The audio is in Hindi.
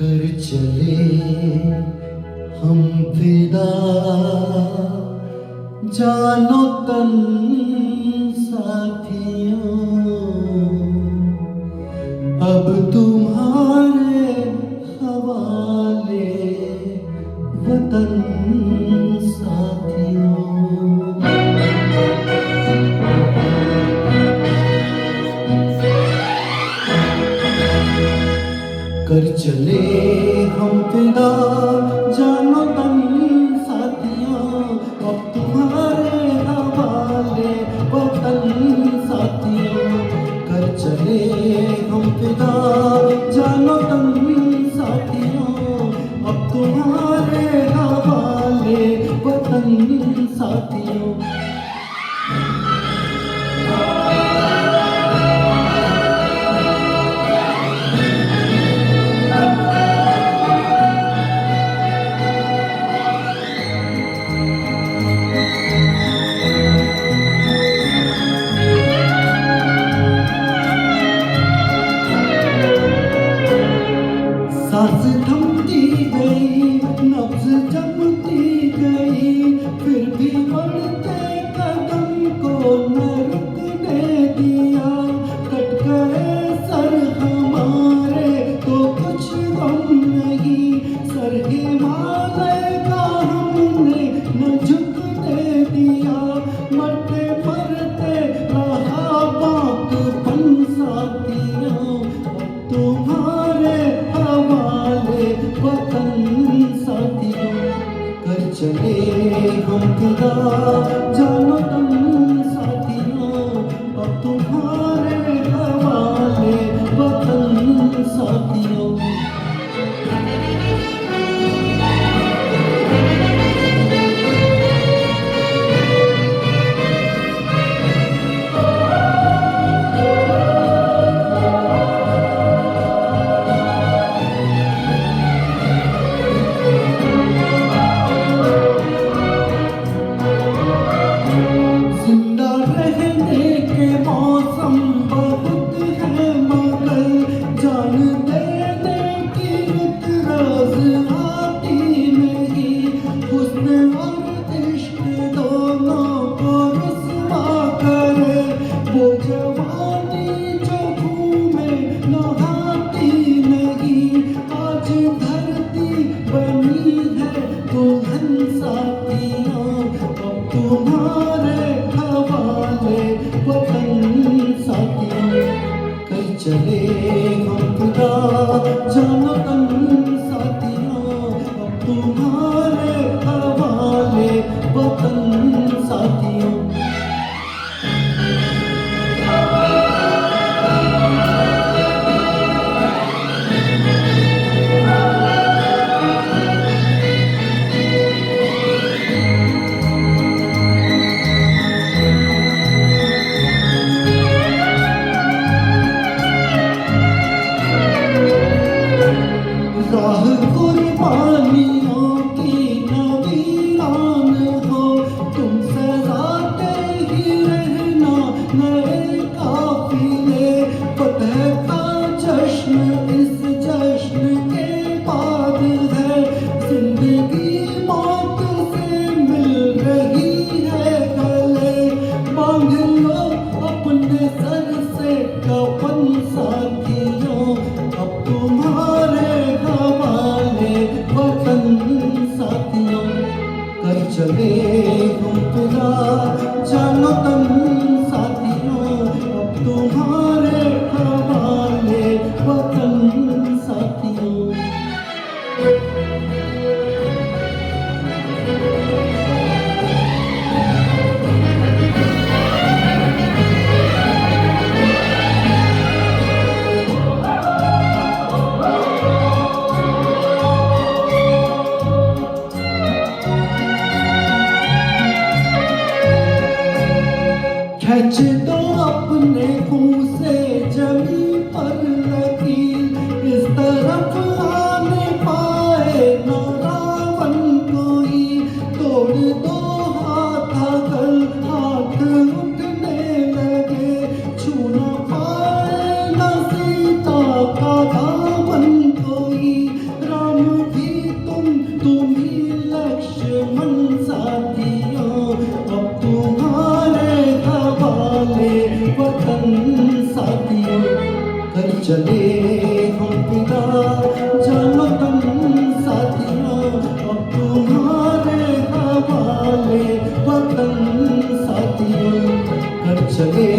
कर चले हम फिदा, जानो तन साथियों, अब तुम्हारे हवाले वतन साथियों। कर चले हम फिदा, जानो तन साथियों, अब तुम्हारे हवाले वतन साथियों। कर चले हम फिदा, जानो तन साथियों, अब तुम्हारे हवाले वतन साथियों। सांस थमती गई, नब्ज जमती गई, फिर भी बढ़ते कदम को न रुकने दिया। कट गए सर हमारे तो कुछ गम नहीं, सर हिमालय का हमने न झुकने दिया। मरते मरते रहा बाकपन साथियों, तुम्हारे हवाले वतन साथियों। कर चले हम फिदा, जानो तन साथियों, अब तुम्हारे हवाले वतन साथियों। जिंदा रहने के मौसम बहुत है मगर, जान देने की रुत रोज आती नहीं। हुस्न और इश्क दोनों को रुसवा करे, वो जवानी जो घूमे नहाती नहीं। आज धरती बनी है दुल्हन साथियों, अब तुम्हारे हवाले वतन साथियों। कर चले हम फिदा, जानो तन साथियों, अब तुम्हारे हवाले वतन साथियों। राह कुर्बानियों की नवीरान हो, तुम सजाते ही रहना नए काफिले। फतह का जश्न इस जश्न के बाद है, जिंदगी मौत से मिल रही है गले। बांध लो अपने सर से कफन साथियों, अब तुम्हारे हवाले वतन साथियों। कर चले हम फिदा, जानो तन साथियों, अब तुम्हारे हवाले वतन साथियों। खींच दो अपने खून से जमी पर लकीर, इस तरफ आने पाए न रावण कोई। तोड़ दो हाथ अगर हाथ उठने लगे, छू न पाए न सीता का दामन कोई। चले हम विदा जानो तुम साथियों, अब तुम्हारे हवाले वतन साथियों। कर चले